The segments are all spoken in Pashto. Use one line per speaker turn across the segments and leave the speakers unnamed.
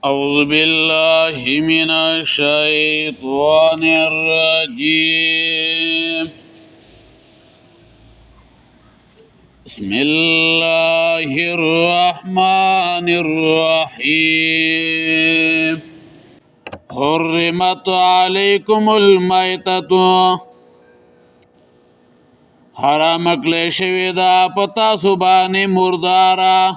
أعوذ بالله من الشيطان الرجيم. بسم الله الرحمن الرحيم. حرمت عليكم الميتة حرام کړی شوی دا پتا سبانه مردارا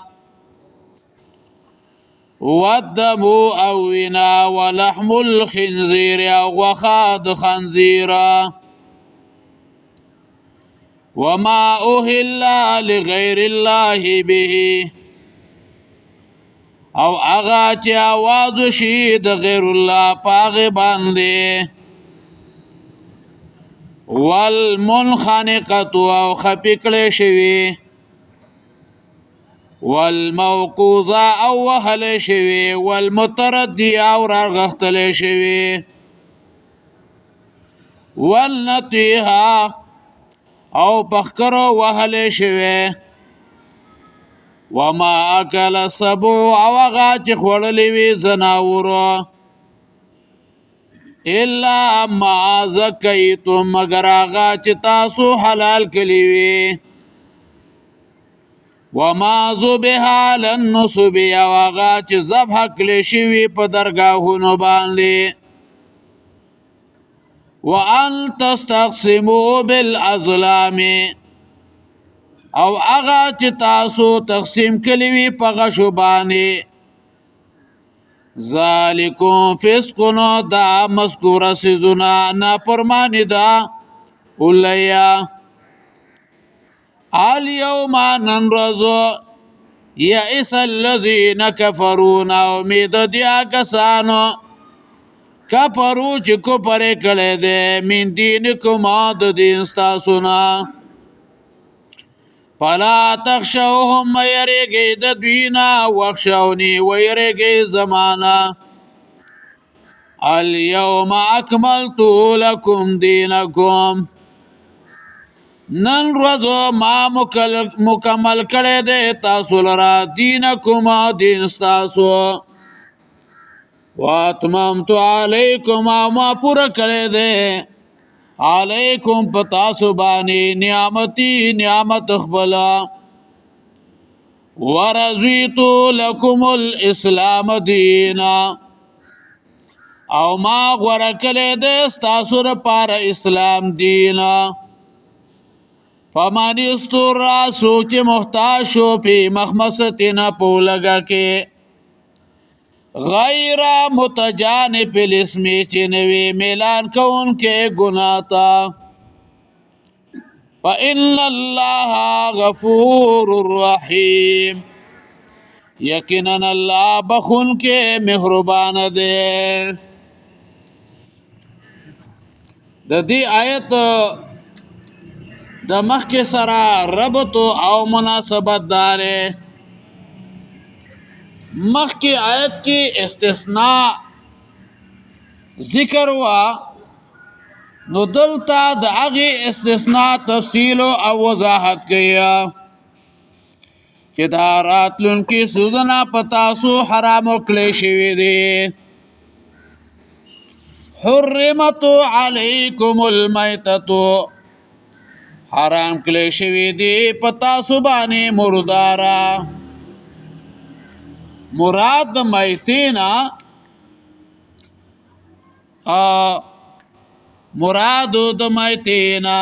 والدم او ونا ولحم الخنزير او غخاد خنزيرا وما أهل لغير الله به او اغا چه آواز شید غیر الله پاغ بانده والمنخنقت او خپکل شوی والموقوذة او وهل شوی والمتردی او رغختل شوی والنطیحة او پخکرو وهل شوی وما اکل السبع او اغا چه خوڑلی وی زناورو الا ما زکیتم مگر آغا چه تاسو حلال کلیوی وما ذبح للنصب او آغا چه ذبح کلشوی پا درگاهونو باندی وان تستقسمو بالازلام او آغا چه تاسو تقسیم کلیوی پا غشو باندی ذالکم فسقنا دا مذکور سیزونا نا پرمانی دا اولیا اليوم ننرزو یعس الذین کفرون امید دیا کسانو کفرو چی کفر کلی دے من دینکم آد دین ستاسونا فلا تخشوهم ويرگی ددوینا وخشونی ويرگی زمانا اليوم اکملتو لکم دینکم نن روزو ما مکمل کرے دے تاسو لرا دینکم دین ستاسو واتممتو علیکم ما پورا کرے دے علیکم پتاسو بانی نعمتی نعمت اخبلا ورزویتو لکم الاسلام دینا او ما غورکلے دے ستاسو دا پار اسلام دینا فمن استر سوچ محتاج شو پی مخمستنا پولگا کے غیر متجانب الاسمی چنوی میلان کون کے گناتا فإن اللہ غفور الرحیم یقیناً اللہ بخون کے مہربان دے. دا دی آیت د مخ کې سره ربط او مناسبت داره. مخ کې آیت کې استثناء ذکر وا نو دلته د هغه استثناء تفصیل او وضاحت کیا چې دا راتلون کې سودنا پتاسو حرام کړی شوی دی. حرمت علیکم المیتۃ حرام کلی شوی دی پتا سبانی مردارا. مراد میتینا مراد د میتینا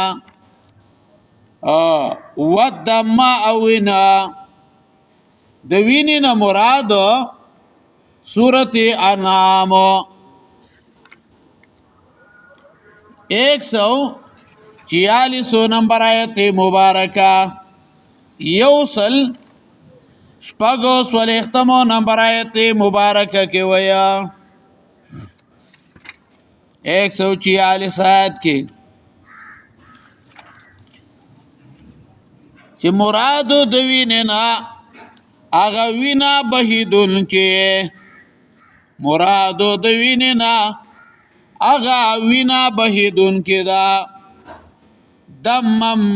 ودم اوینا د وینینا مراد سورت انعام 146 نمبر آیت مبارکہ یوصل شپگو سولیختمو نمبر آیت مبارکہ کے ویا 146 آیت کی چی مراد دوینینا آغا وینا بہیدون کے مراد دوینینا اغا وینا بہیدون کی دا دم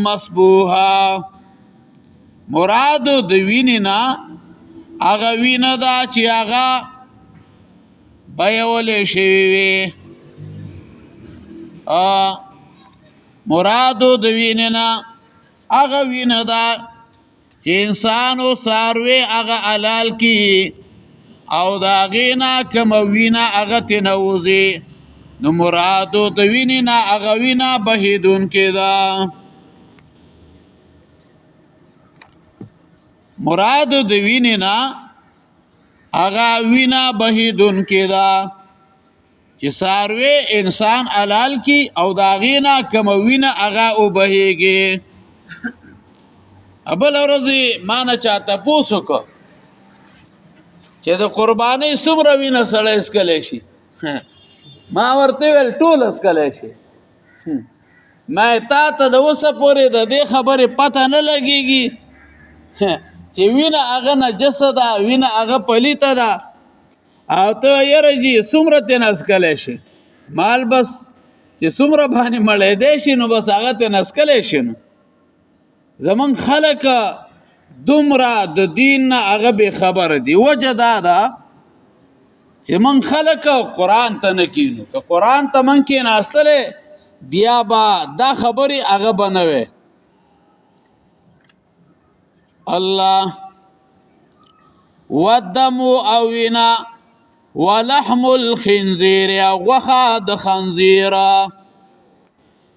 مصبوحا مراد د وینینا اغا وینا دا چی اغا بیولې شوي وي. مرادو د وینې نه هغه وینه ده چې انسان او څاروی هغه حلال کي او د هغې نه کومه وینه هغه ترې وځي، نو مرادو د وینې نه هغه وینه بهیدونکې ده. مرادو د وینې نه هغه وینه بهیدونکې ده چې څاروی انسان حلال کی او د هغې نه کومه وینه هغه وبهیږي. بله ورځ ما نه چا تپوس وکړ چې د قربانۍ څومره وینه سړی څکلی شي. ما ورته ویل ټوله څکلی شي. ما تا ته د اوسه پورې د دې خبرې پته نه لګېږي چې وینه هغه نجسه ده، وینه هغه پلیته ده، او ته یاره جي څومره ترېنه څکلی شي. مال بس چې څومره باندې مړېدی شي نو بس هغه ترېنه څکلی شي. نو زمونږ خلک دومره د دین نه هغه بې خبره دي. وجه دا ده چې موږ خلک قرآن ته نه کینو. که قرآن ته موږ کېناستلی بیا به دا خبرې هغه به نه وی. الله والدم او وینا ولحم الخنزیر او غوښه د خنزیره.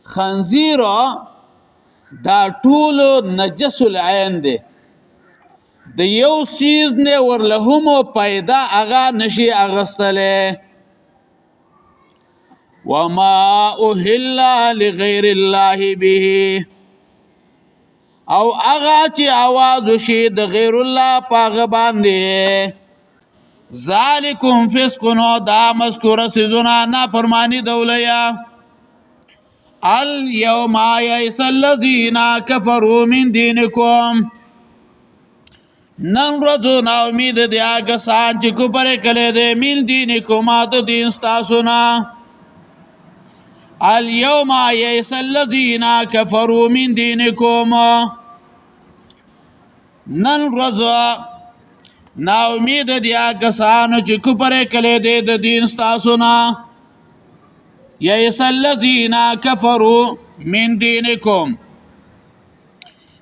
خنزیره دا ټولو نجس العین دی. د یو سیز نه ورله هم پیدا هغه نشي اغستلی. وما اهل لغیر الله به او هغه چې आवाज وشي د غیر الله په هغه باندې. ذالکم فسق نو دا مذکوره څیزونه نافرماني د اولیا. اليوم یئس الذین کفروا من دینکم نن ورځو نا امید دی هغه کسان چې کفر کړی دی من دینکم د دین ستاسو نه. اليوم یئس الذین کفروا من دینکم نن ورځو نا امید دی هغه کسانو چې کفر کړی دی د دین ستاسو نه. یئس الذین کفروا من دینکم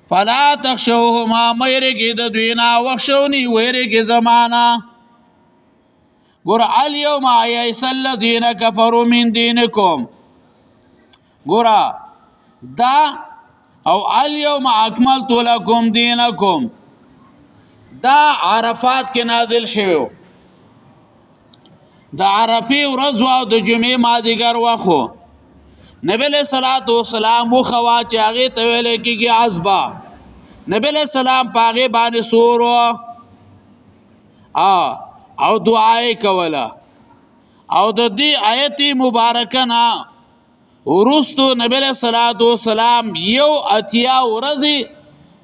فلا تخشوهما مېرېږئ د دوی نه واخشوني ویرېږئ زما نه. ګوره اليوم یئس الذین کفروا من دینکم ګوره دا او اليوم اکملت لکم دینکم دا عرفات کې نازل شوی. د عرفې ورځ او د جمعې مازدیګر وخت و. نبی علیہ الصلوۃ والسلام وخوا چې هغې ته ویلی کېږي عصبه. نبی علیہ السلام په هغې باندې سور او دعا یې کوله. او د دې آیت مبارکه نه وروستو نبی علیہ الصلوۃ والسلام یو اتیا ورځې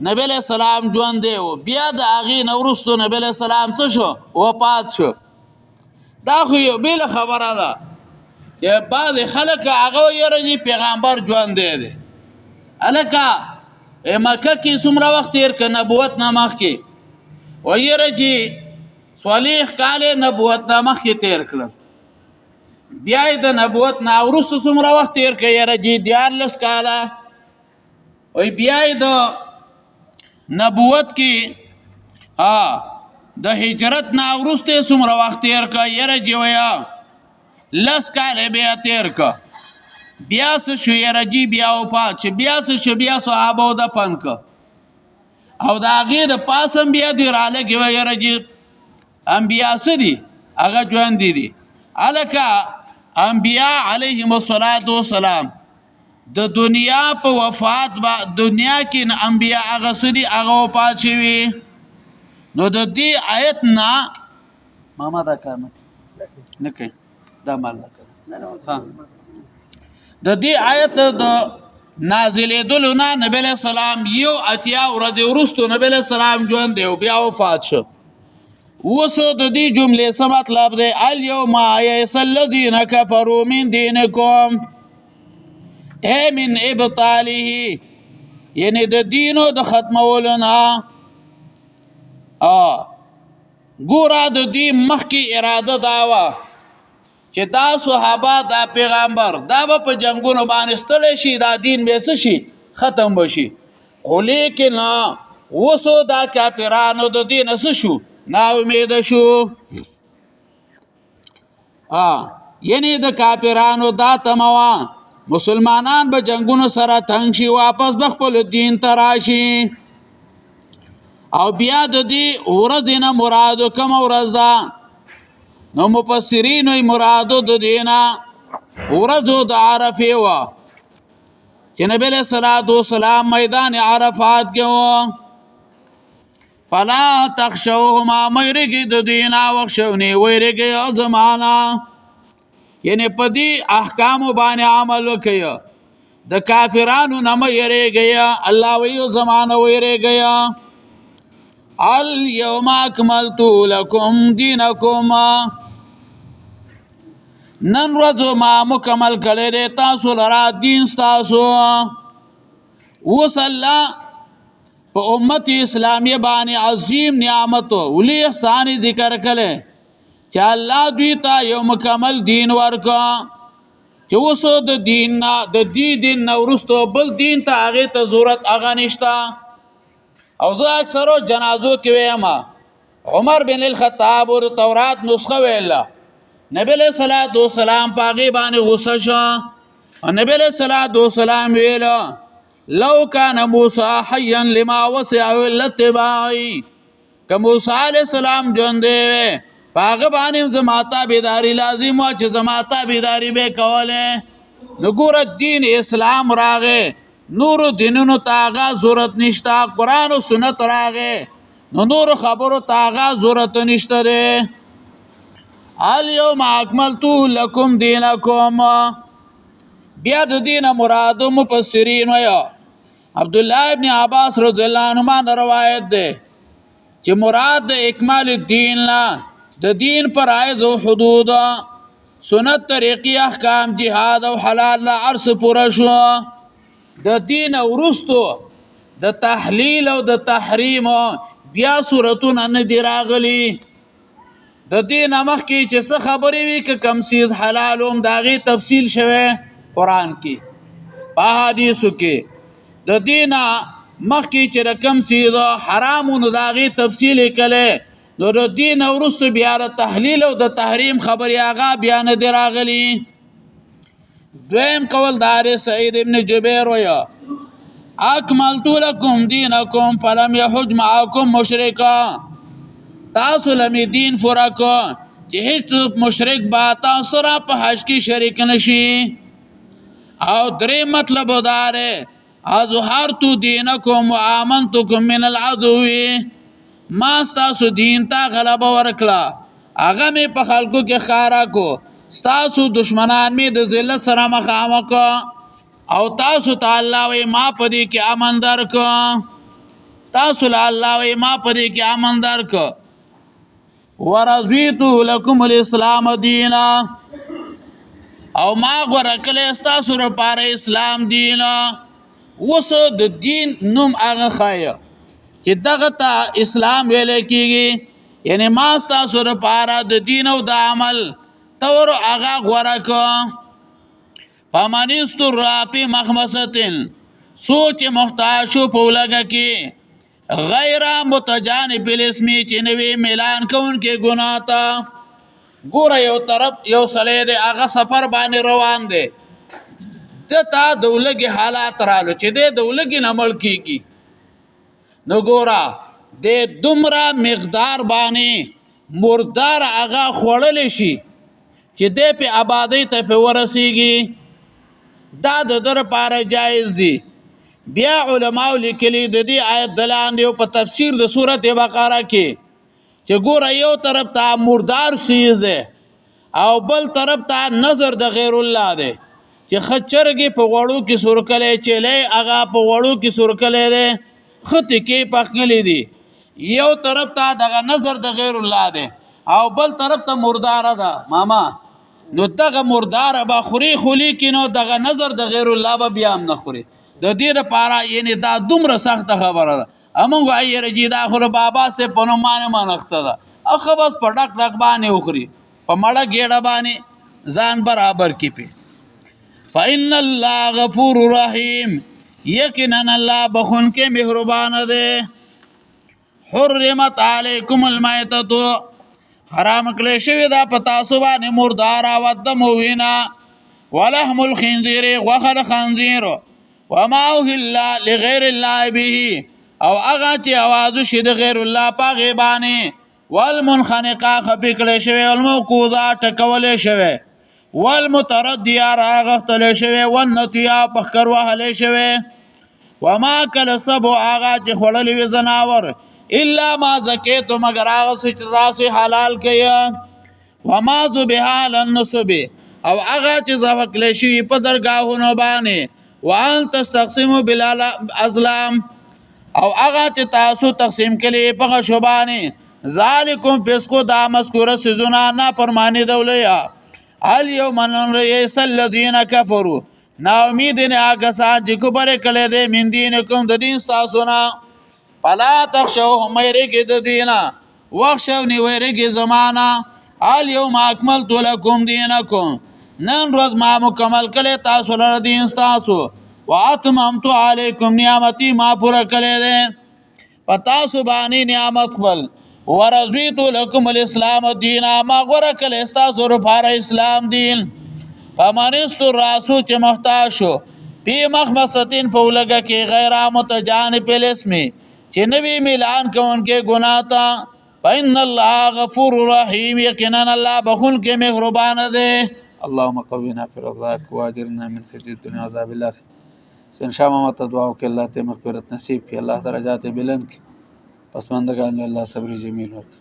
نبی علیہ السلام ژوندی و. بیا د هغې نه وروستو نبی علیہ السلام څه شو؟ وفات شو. دا خو یو بیله خبره ده چې بعضې خلک هغه یاره جي پیغمبر ژوندی دی. هلکه مکه کې څومره وخت تېر که نبوت نه مخکې و یاره جي 40 کاله نبوت نه مخکې تېر کړل. بیا یې د نبوت نه وروسته څومره وخت تېر که یاره جي 14 کاله وی بیا یې د نبوت کې د هجرت نه وروسته څومره وخت تېر که یاره جي ویا 10 کاله بیا تېر که. بیا څه شو یاره جي بیا وفات شو. بیا څه شو بیا صحابه دفن که او د هغې د پاس هم بیا دوی رالګې وه یاره جي انبیا څه دي هغه ژوندي دي. هلکه انبیا علیهم الصلاة والسلام د دنیا په وفات دنیا کې انبیا هغه څه دي هغه وفات شوي. نو د دې آیت نه ماما دا کار نه کوي دا مال نه کوي. د دې آیت د نازلېدلو نه نبی علیہ السلام یو اتیا ورځې وروستو نبی علیہ السلام ژوندی و بیا وفات شو. اوس د دې جملې څه مطلب دی؟ اليوم یئس الذین کفروا من دینکم ای من ابطاله یعنی د دینو د ختمولو نه. ګوره د دې مخکې اراده دا وه چې دا صحابه دا پیغمبر دا به په جنگونو باندې ستړی شي دا دین به څه شي ختم بشي خو لیکن وسو دا کافرانو د دین څه شو نا امید شو یعنی د کافرانو دا تموا مسلمانان به جنگونو سره تنگ شي واپس به خپل دین ته راشي او بیا د دې ورځ نه مراد کوم ورځ ده نو مفسرین وی مراد د دینا ورځ د عرفه و چې نبی له صلوات و سلام میدان عرفات کې و فلا تخشوهما مېرګي د دینا وښونی وېرګي زمانہ یعنی په دې احکام باندې عمل وکي د کافرانو نه مېرګي الله وی زمانہ وېرګي اليوم اكملت لكم دينكم نن ورځ ما مکمل کړی تاسو لرا دین تاسو وصلا په امت اسلامی باندې عظیم نعمت ولي احسان ذکر کړي چې الله دوی ته یو مکمل دین ورکا چې وسو د دین نه د دې دین نورستو بل دین ته هغه ته ضرورت هغه نشتا او زه اکثرو جنازو کې وایم عمر بن الخطاب او تورات نسخه ویله نبی علیہ الصلوۃ والسلام پاغي باندې غصه شو او نبی علیہ الصلوۃ والسلام ویل لو کان موسی حیا لما وسع الاتباعی که موسی علیہ السلام ژوند دی پاغه باندې زماتا بیداری لازم او چې زماتا بیداری به کوله نګور دین اسلام راغه نور دینونو تاغه ضرورت نشتا قران او سنت راغه نور خبرو تاغه ضرورت نشته ده اليوم اكملت لكم دينكم بیا د دین مراد مفسرین ویا عبد الله ابن عباس رضی الله عنهما روایت ده چې مراد د اکمال الدین لا د دین پر عائد او حدود سنت طریقې احکام جهاد او حلال لا عرض پورا شو د دین ورستو د تحلیل او د تحریم بیا صورتونه نه دی راغلي د دې نمخ کې چې څه خبرې وي ک کم سیز حلال هم داغي تفصیل شوه قران کې په حدیثو کې د دې مخ کې چې رقم سیز حرام نو داغي تفصیل کله نو د دې نورست بیا د تحلیل او د تحریم خبرې هغه بیان دی راغلي دویم قول دار سعید ابن جبیر ویا اکملت لكم دینکم فلم يحج معكم مشرکا تاسو لمی دین فورا کو چې هیڅ مشرک با تاسو را په حج کې شریک نشي او درې مطلب وداره ازهرت دینکم وامنتکم من العدو ما تاسو دین ته غلبه ورکړه هغه می په خلکو کې خارا کو تاسو دشمنان می د ذلت سره مخامخ او تاسو تعالی وي ما پدې کې امن درک تاسو الله وي ما پدې کې امن درک ورضیت لكم الاسلام دینا او ما غوړکله تاسو لپاره اسلام دینا وس د دین نوم هغه خایا چې دغه ته اسلام ویل کیږي یعنی ما تاسو لپاره د دین او د عمل تور هغه غوړک پامانیستو راپی مخمستن سوچ محتاج شو پولګه کې غیر متجانب الاسمی چنوی ملان کون کې گناہ تا ګور یو طرف یو سړی دی هغه سفر باندې روان دی ته دولګي حالات رالو چې د دولګي نمړ کیږي نو ګورا د دومره مقدار باندې مردار هغه خوړل شي چې د په آبادی ته په ورسیږي دا د در پاره جایز دی بیا علماء لیکلي د دې آیت دلاندې په تفسیر د سورته بقره کې چې ګور یو طرف ته مردار سیز ده او بل طرف ته نظر د غیر الله ده چې خچرګي په وړو کې سورکلې چلې هغه په وړو کې سورکلې ده خط کې پخلې دي یو طرف ته دغه نظر د غیر الله ده او بل طرف ته مردار ده ماما نو دغه مردار به خوري خولي کې نو دغه نظر د غیر الله به بیا هم نه خوري د دې لپاره یعنی دا دومره سخت خبره ده امون غوړي رجی دا خو بابا سے پنو مانه مانخته ده اخه بس پډک ډک باندې وخري په مړه ګېډه باندې ځان برابر کی پی فإن الله غفور رحیم یقینا الله بخون کے مہربان دے حرمت علیکم المیتۃ حرام کړی شوی دا پتا سو باندې مردار او دم وینا ولحم الخنزیر وخل خنزیر وما اوهل لغیر الله به او هغه چې आवाज شي د غیر الله پاغه باندې والمنخنقه خپې کړی شوی والموقوذه ټکولې شوی والمتردیه راغختل شوی والنطیه پخکر وهلی شوی وما کل سبو هغه چې خوړلی وي زناور الا ما زکیتو مگر هغه څه چې تاسو حلال کړئ وما ذبح علی النصب او هغه چې ذبح کړی شوي په درګاهونو باندې وان تستقسموا بالازلام او هغه چې تاسو تقسیم کړي په غشو باندې ذالکم فسقو دا مذکوره سيزونه نافرمانی دولیا الیوم نریس الذین کفروا نا امید نه هغه سات چې کوبره کړي دي من دینکم د دین تاسو نه فلا تخشوهم ويرګي د دینا وخشوني ويرګي زمانہ الیوم اکملت لكم دینکم نن روز ما مکمل کړي تاسو لپاره دین تاسو واتممت علیکم نعمتي ما پورا کړي دي پتا سبحانی نعمت خپل ورضیت لكم الاسلام دین ما غره کړي تاسو لپاره اسلام دین فمانست راسو چې محتاج شو پی مخمستین په لګه کې غیر متجانب الاسم چې نبی ميلان کوونکې ګناه تا فإن الله غفور رحیم یقینا الله بخون کې مهربان دی اللهم قوینا فی رضاک واجرنا من خزي الدنيا وعذاب الاخره ان شاء الله دعا وکړه الله ته مغفرت نصیب کړي الله درجات بلند کړي پسماندگان الله صبر جمیل ورکړي